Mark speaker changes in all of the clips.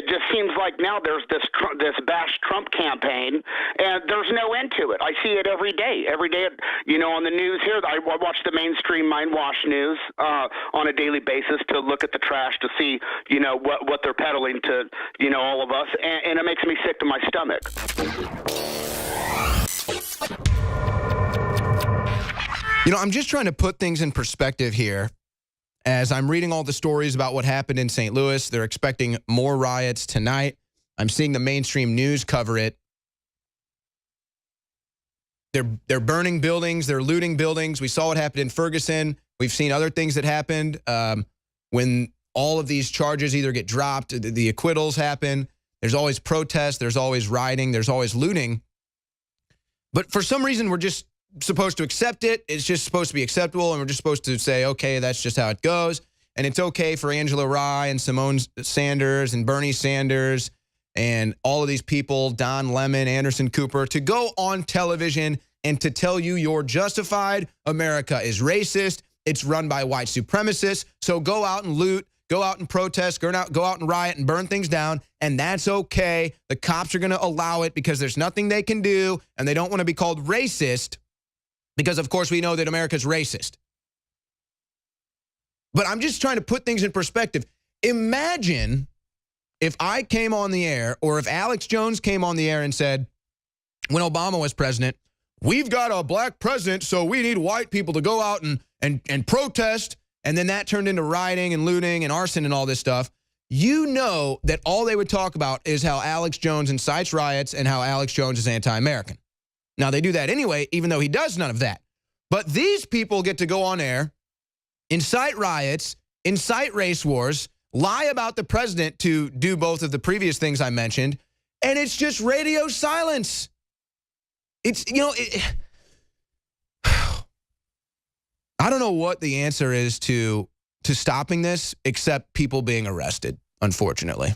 Speaker 1: it just seems like now there's this bash Trump campaign, and there's no end to it. I see it every day. Every day, on the news here, I watch the mainstream Mind Wash news on a daily basis to look at the trash to see, what they're peddling to, all of us, and it makes me sick to my stomach.
Speaker 2: I'm just trying to put things in perspective here. As I'm reading all the stories about what happened in St. Louis, they're expecting more riots tonight. I'm seeing the mainstream news cover it. They're burning buildings. They're looting buildings. We saw what happened in Ferguson. We've seen other things that happened when all of these charges either get dropped, the acquittals happen. There's always protests. There's always rioting. There's always looting. But for some reason, we're just supposed to accept it. It's just supposed to be acceptable, and we're just supposed to say, okay, that's just how it goes. And it's okay for Angela Rye and Simone Sanders and Bernie Sanders and all of these people, Don Lemon, Anderson Cooper, to go on television and to tell you you're justified. America is racist. It's run by white supremacists. So go out and loot, go out and protest, go out and riot and burn things down, and that's okay. The cops are going to allow it because there's nothing they can do, and they don't want to be called racist because, of course, we know that America's racist. But I'm just trying to put things in perspective. Imagine if I came on the air, or if Alex Jones came on the air and said, when Obama was president, we've got a black president, so we need white people to go out and protest, and then that turned into rioting and looting and arson and all this stuff. You know that all they would talk about is how Alex Jones incites riots and how Alex Jones is anti-American. Now, they do that anyway, even though he does none of that. But these people get to go on air, incite riots, incite race wars, lie about the president to do both of the previous things I mentioned, and it's just radio silence. It's, I don't know what the answer is to stopping this except people being arrested, unfortunately.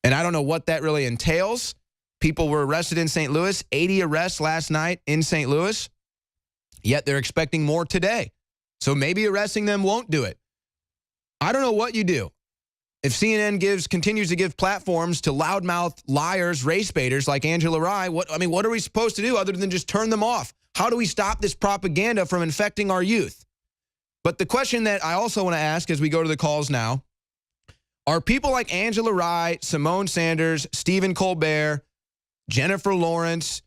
Speaker 2: And I don't know what that really entails. People were arrested in St. Louis, 80 arrests last night in St. Louis, yet they're expecting more today. So maybe arresting them won't do it. I don't know what you do. If CNN continues to give platforms to loudmouth liars, race baiters like Angela Rye, what are we supposed to do other than just turn them off? How do we stop this propaganda from infecting our youth? But the question that I also want to ask as we go to the calls now, are people like Angela Rye, Simone Sanders, Stephen Colbert, Jennifer Lawrence,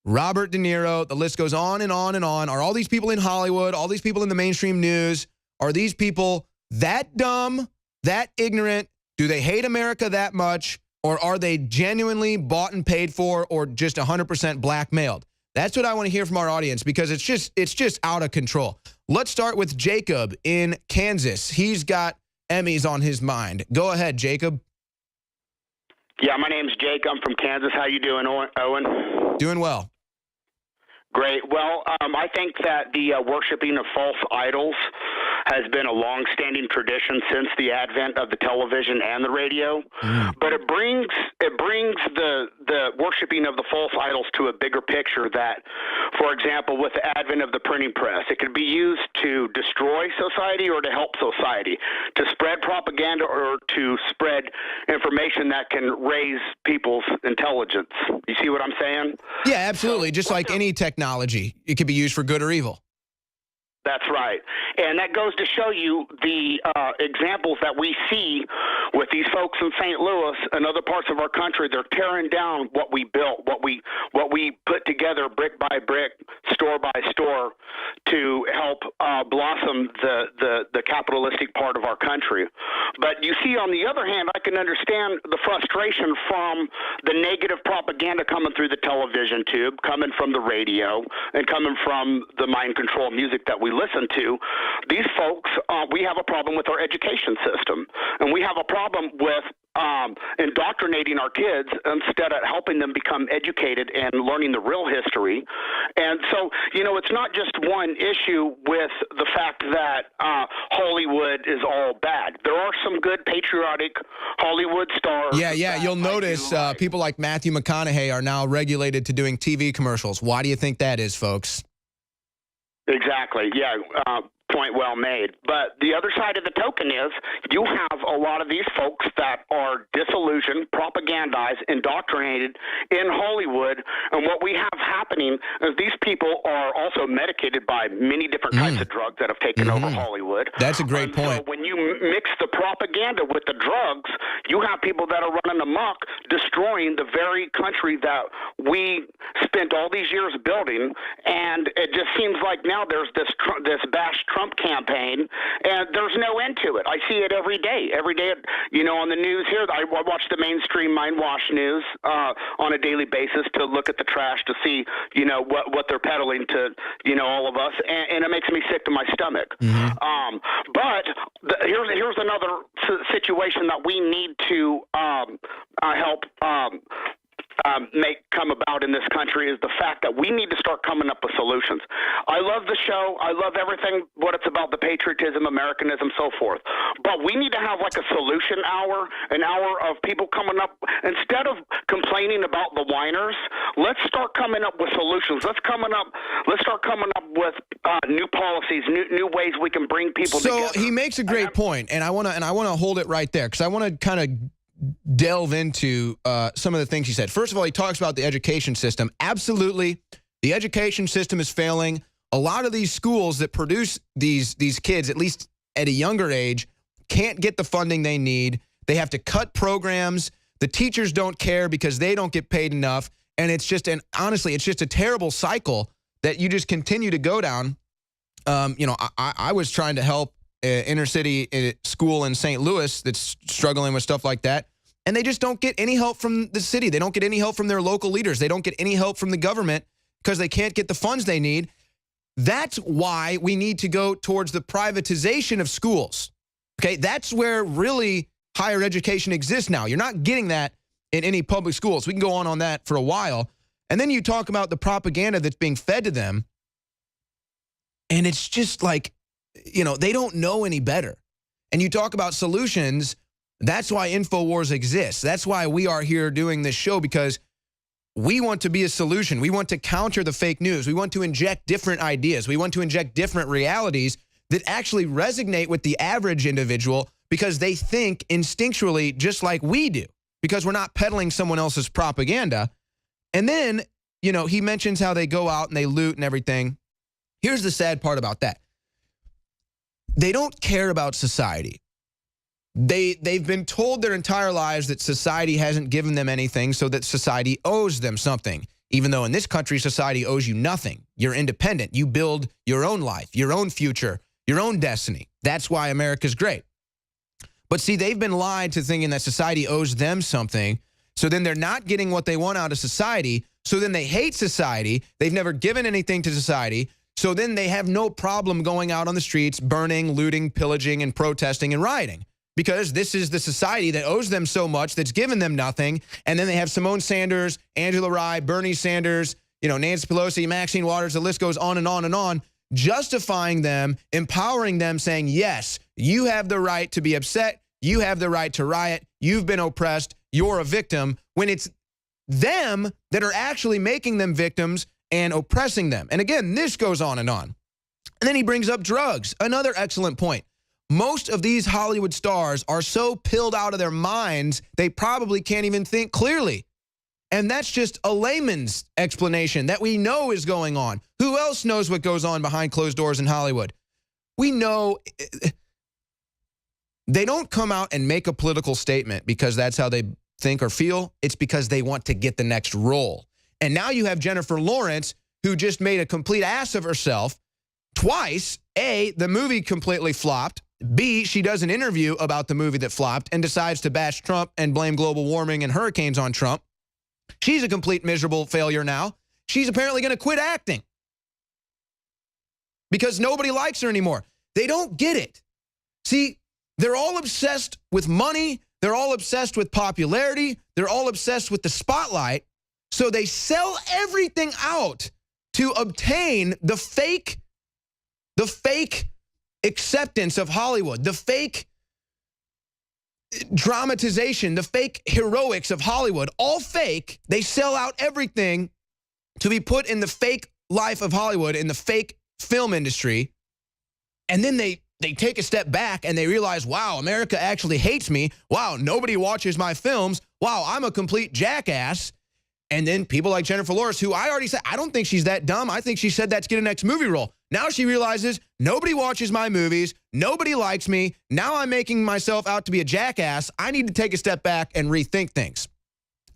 Speaker 2: Robert De Niro, the list goes on and on and on. Are all these people in Hollywood, all these people in the mainstream news, are these people that dumb, that ignorant? Do they hate America that much? Or are they genuinely bought and paid for, or just 100% blackmailed? That's what I want to hear from our audience, because it's just out of control. Let's start with Jacob in Kansas. He's got Emmys on his mind. Go ahead, Jacob.
Speaker 1: Yeah, my name's Jake. I'm from Kansas. How you doing, Owen?
Speaker 2: Doing well.
Speaker 1: Great. Well, I think that the worshiping of false idols has been a long-standing tradition since the advent of the television and the radio. But it brings the worshiping of the false idols to a bigger picture that, for example, with the advent of the printing press, it could be used to destroy society or to help society, to spread propaganda or to spread information that can raise people's intelligence. You see what I'm saying?
Speaker 2: Yeah, absolutely. Just like any technology, it could be used for good or evil.
Speaker 1: That's right. And that goes to show you the examples that we see with these folks in St. Louis and other parts of our country. They're tearing down what we built, what we put together brick by brick, store by store, to help blossom the capitalistic part of our country. But you see, on the other hand, I can understand the frustration from the negative propaganda coming through the television tube, coming from the radio, and coming from the mind control music that we listen to. These folks, we have a problem with our education system, and we have a problem with indoctrinating our kids instead of helping them become educated and learning the real history. And so, it's not just one issue with the fact that Hollywood is all bad. There are some good patriotic Hollywood stars.
Speaker 2: Yeah. You'll notice people like Matthew McConaughey are now regulated to doing TV commercials. Why do you think that is, folks?
Speaker 1: Exactly. Yeah. point well made. But the other side of the token is you have a lot of these folks that are disillusioned, propagandized, indoctrinated in Hollywood. And what we have happening is these people are also medicated by many different types of drugs that have taken over Hollywood.
Speaker 2: That's a great point.
Speaker 1: So when you mix the propaganda with the drugs, you have people that are running amok, destroying the very country that we spent all these years building. And it just seems like now there's this bash Trump campaign, and there's no end to it. I see it every day. Every day, on the news here, I watch the mainstream mind wash news on a daily basis to look at the trash to see, what they're peddling to, all of us, and it makes me sick to my stomach. But here's another situation that we need to help make come about in this country is the fact that we need to start coming up with solutions. I love the show. I love everything, what it's about, the patriotism, Americanism, so forth. But we need to have like a solution hour, an hour of people coming up. Instead of complaining about the whiners, let's start coming up with solutions. Let's start coming up with new policies, new ways we can bring people together.
Speaker 2: So he makes a great point, and I want to hold it right there because I want to kind of delve into some of the things he said. First of all, he talks about the education system. Absolutely, the education system is failing. A lot of these schools that produce these kids, at least at a younger age, can't get the funding they need. They have to cut programs. The teachers don't care because they don't get paid enough. And it's just honestly, it's just a terrible cycle that you just continue to go down. I was trying to help inner city school in St. Louis that's struggling with stuff like that. And they just don't get any help from the city. They don't get any help from their local leaders. They don't get any help from the government because they can't get the funds they need. That's why we need to go towards the privatization of schools. Okay, that's where really higher education exists now. You're not getting that in any public schools. We can go on that for a while. And then you talk about the propaganda that's being fed to them. And it's just like, they don't know any better. And you talk about solutions. That's why InfoWars exists. That's why we are here doing this show, because we want to be a solution. We want to counter the fake news. We want to inject different ideas. We want to inject different realities that actually resonate with the average individual because they think instinctually just like we do, because we're not peddling someone else's propaganda. And then, he mentions how they go out and they loot and everything. Here's the sad part about that. They don't care about society. They've been told their entire lives that society hasn't given them anything, so that society owes them something. Even though in this country, society owes you nothing. You're independent. You build your own life, your own future, your own destiny. That's why America's great. But see, they've been lied to thinking that society owes them something. So then they're not getting what they want out of society. So then they hate society. They've never given anything to society. So then they have no problem going out on the streets, burning, looting, pillaging, and protesting and rioting. Because this is the society that owes them so much, that's given them nothing. And then they have Simone Sanders, Angela Rye, Bernie Sanders, Nancy Pelosi, Maxine Waters, the list goes on and on and on, justifying them, empowering them, saying, yes, you have the right to be upset. You have the right to riot. You've been oppressed. You're a victim. When it's them that are actually making them victims and oppressing them. And again, this goes on and on. And then he brings up drugs, another excellent point. Most of these Hollywood stars are so pilled out of their minds, they probably can't even think clearly. And that's just a layman's explanation that we know is going on. Who else knows what goes on behind closed doors in Hollywood? We know they don't come out and make a political statement because that's how they think or feel. It's because they want to get the next role. And now you have Jennifer Lawrence, who just made a complete ass of herself twice. A, the movie completely flopped. B, she does an interview about the movie that flopped and decides to bash Trump and blame global warming and hurricanes on Trump. She's a complete miserable failure now. She's apparently going to quit acting because nobody likes her anymore. They don't get it. See, they're all obsessed with money. They're all obsessed with popularity. They're all obsessed with the spotlight. So they sell everything out to obtain the fake acceptance of Hollywood, the fake dramatization, the fake heroics of Hollywood, all fake. They sell out everything to be put in the fake life of Hollywood, in the fake film industry. And then they take a step back and they realize, wow, America actually hates me. Wow, nobody watches my films. Wow, I'm a complete jackass. And then people like Jennifer Lawrence, who I already said, I don't think she's that dumb. I think she said that to get a next movie role. Now she realizes nobody watches my movies. Nobody likes me. Now I'm making myself out to be a jackass. I need to take a step back and rethink things.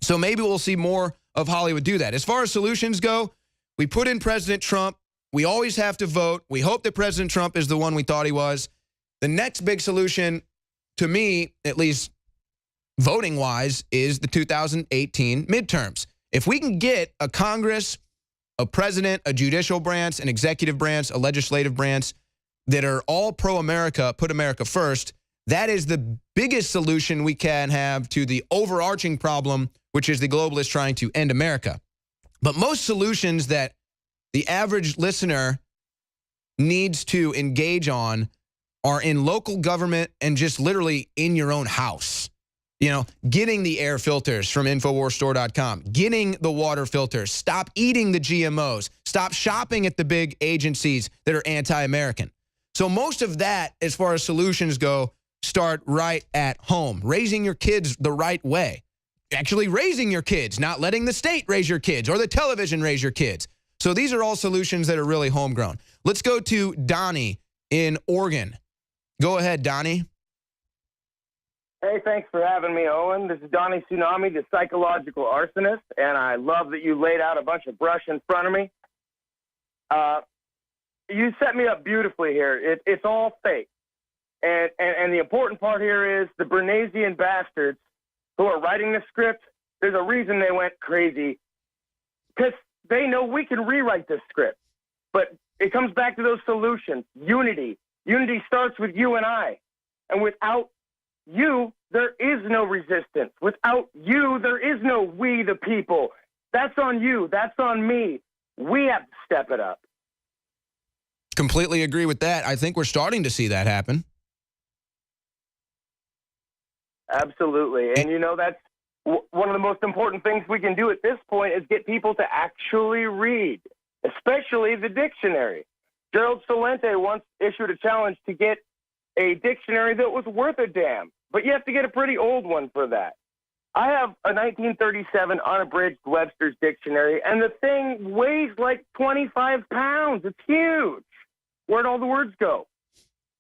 Speaker 2: So maybe we'll see more of Hollywood do that. As far as solutions go, we put in President Trump. We always have to vote. We hope that President Trump is the one we thought he was. The next big solution, to me, at least voting-wise, is the 2018 midterms. If we can get a Congress, a president, a judicial branch, an executive branch, a legislative branch that are all pro-America, put America first, that is the biggest solution we can have to the overarching problem, which is the globalists trying to end America. But most solutions that the average listener needs to engage on are in local government and just literally in your own house. You know, getting the air filters from InfoWarsStore.com, getting the water filters, stop eating the GMOs, stop shopping at the big agencies that are anti-American. So most of that, as far as solutions go, start right at home. Raising your kids the right way. Actually raising your kids, not letting the state raise your kids or the television raise your kids. So these are all solutions that are really homegrown. Let's go to Donnie in Oregon. Go ahead, Donnie.
Speaker 3: Hey, thanks for having me, Owen. This is Donnie Tsunami, the psychological arsonist, and I love that you laid out a bunch of brush in front of me. You set me up beautifully here. It's all fake. And the important part here is the Bernaysian bastards who are writing the script, there's a reason they went crazy, because they know we can rewrite this script. But it comes back to those solutions. Unity. Unity starts with you and I. And without you, there is no resistance. Without you, there is no we the people. That's on you. That's on me. We have to step it up.
Speaker 2: Completely agree with that. I think we're starting to see that happen.
Speaker 3: Absolutely. And, you know, that's one of the most important things we can do at this point is get people to actually read, especially the dictionary. Gerald Celente once issued a challenge to get a dictionary that was worth a damn, but you have to get a pretty old one for that. I have a 1937 unabridged Webster's dictionary, and the thing weighs like 25 pounds. It's huge. Where'd all the words go?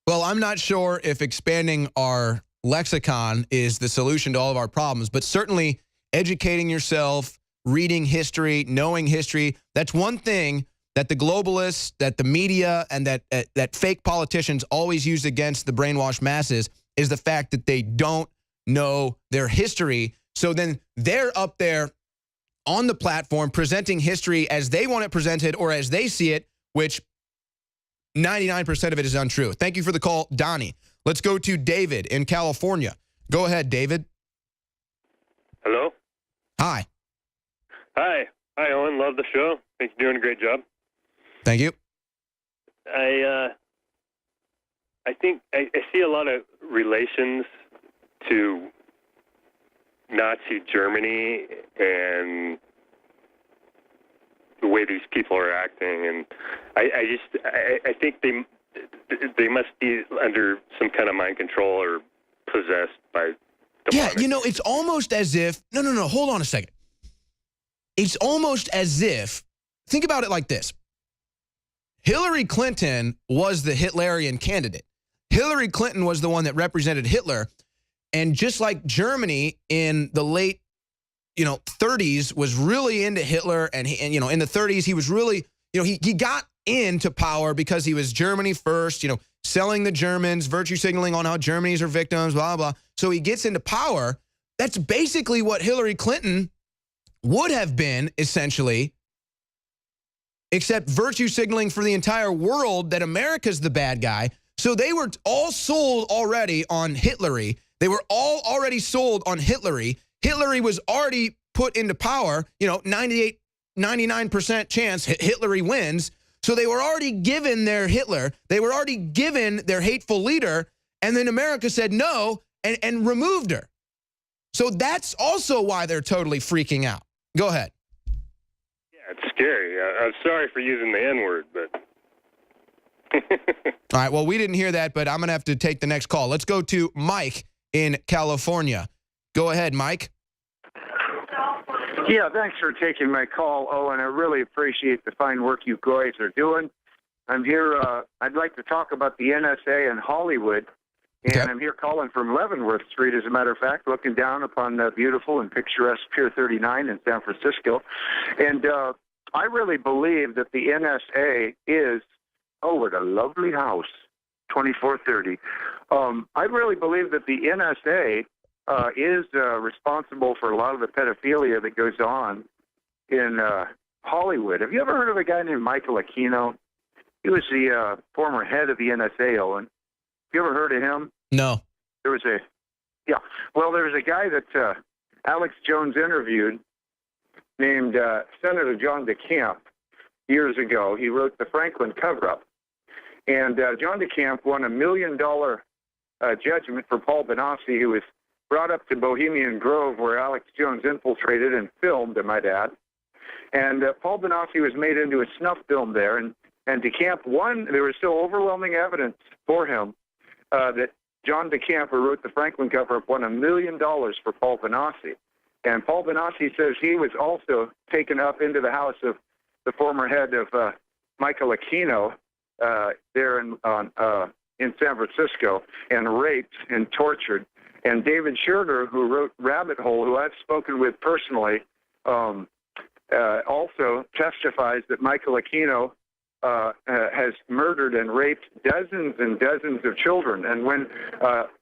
Speaker 2: Well, I'm not sure if expanding our lexicon is the solution to all of our problems, but certainly educating yourself, reading history, knowing history, that's one thing that the globalists, that the media, and that fake politicians always use against the brainwashed masses is the fact that they don't know their history. So then they're up there on the platform presenting history as they want it presented or as they see it, which 99% of it is untrue. Thank you for the call, Donnie. Let's go to David in California. Go ahead, David.
Speaker 4: Hello?
Speaker 2: Hi.
Speaker 4: Hi, Owen. Love the show. Think you're doing a great job.
Speaker 2: Thank you.
Speaker 4: I think I see a lot of relations to Nazi Germany and the way these people are acting, and I think they must be under some kind of mind control or possessed by demonic.
Speaker 2: Yeah, you know, it's almost as if, no, hold on a second. It's almost as if, think about it like this. Hillary Clinton was the Hitlerian candidate. Hillary Clinton was the one that represented Hitler. And just like Germany in the late, 30s was really into Hitler. And in the 30s, he was really, he got into power because he was Germany first, selling the Germans, virtue signaling on how Germany's are victims, blah, blah. So he gets into power. That's basically what Hillary Clinton would have been, essentially, except virtue signaling for the entire world that America's the bad guy. So they were all sold already on Hitlery. They were all already sold on Hitlery. Hitlery was already put into power, 98, 99% chance Hitlery wins. So they were already given their Hitler. They were already given their hateful leader. And then America said no and removed her. So that's also why they're totally freaking out. Go ahead.
Speaker 4: Yeah, it's scary. I'm sorry for using the N-word, but
Speaker 2: All right, well, we didn't hear that, but I'm going to have to take the next call. Let's go to Mike in California. Go ahead, Mike.
Speaker 5: Yeah, thanks for taking my call, Owen. I really appreciate the fine work you guys are doing. I'm here. I'd like to talk about the NSA and Hollywood. And
Speaker 2: Okay.
Speaker 5: I'm here calling from Leavenworth Street, as a matter of fact, looking down upon the beautiful and picturesque Pier 39 in San Francisco. And I really believe that the NSA is, oh, what a lovely house, 2430. I really believe that the NSA is responsible for a lot of the pedophilia that goes on in Hollywood. Have you ever heard of a guy named Michael Aquino? He was the former head of the NSA, Owen. Have you ever heard of him?
Speaker 2: No.
Speaker 5: There was a guy that Alex Jones interviewed named Senator John DeCamp years ago. He wrote the Franklin cover-up. And John DeCamp won $1 million judgment for Paul Benassi, who was brought up to Bohemian Grove, where Alex Jones infiltrated and filmed, I might add. And Paul Benassi was made into a snuff film there, and DeCamp won. There was still overwhelming evidence for him that John DeCamp, who wrote the Franklin cover-up, won $1 million for Paul Benassi. And Paul Benassi says he was also taken up into the house of the former head of Michael Aquino there in San Francisco, and raped and tortured. And David Scherger, who wrote Rabbit Hole, who I've spoken with personally, also testifies that Michael Aquino has murdered and raped dozens and dozens of children. And when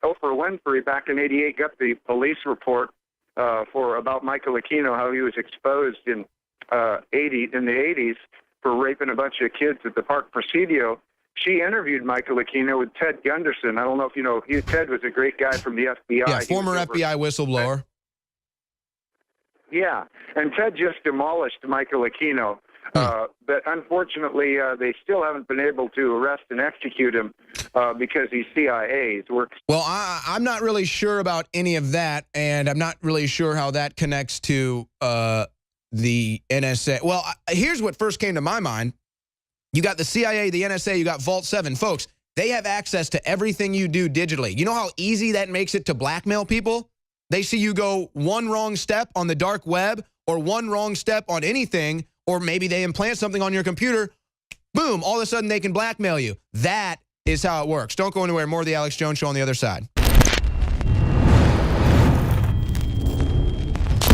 Speaker 5: Oprah Winfrey back in '88 got the police report about Michael Aquino, how he was exposed in the '80s for raping a bunch of kids at the Park Presidio, she interviewed Michael Aquino with Ted Gunderson. I don't know if you know, Ted was a great guy from the FBI.
Speaker 2: Yeah, former FBI whistleblower.
Speaker 5: Yeah, and Ted just demolished Michael Aquino. But unfortunately, they still haven't been able to arrest and execute him because he's CIA's works.
Speaker 2: Well, I'm not really sure about any of that, and I'm not really sure how that connects to the NSA. Well, here's what first came to my mind. You got the CIA, the NSA, you got Vault 7. Folks, they have access to everything you do digitally. You know how easy that makes it to blackmail people? They see you go one wrong step on the dark web or one wrong step on anything, or maybe they implant something on your computer, boom, all of a sudden they can blackmail you. That is how it works. Don't go anywhere. More of the Alex Jones Show on the other side.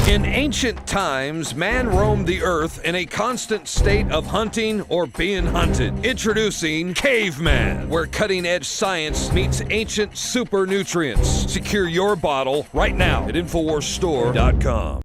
Speaker 6: In ancient times, man roamed the earth in a constant state of hunting or being hunted. Introducing Caveman, where cutting-edge science meets ancient super nutrients. Secure your bottle right now at InfoWarsStore.com.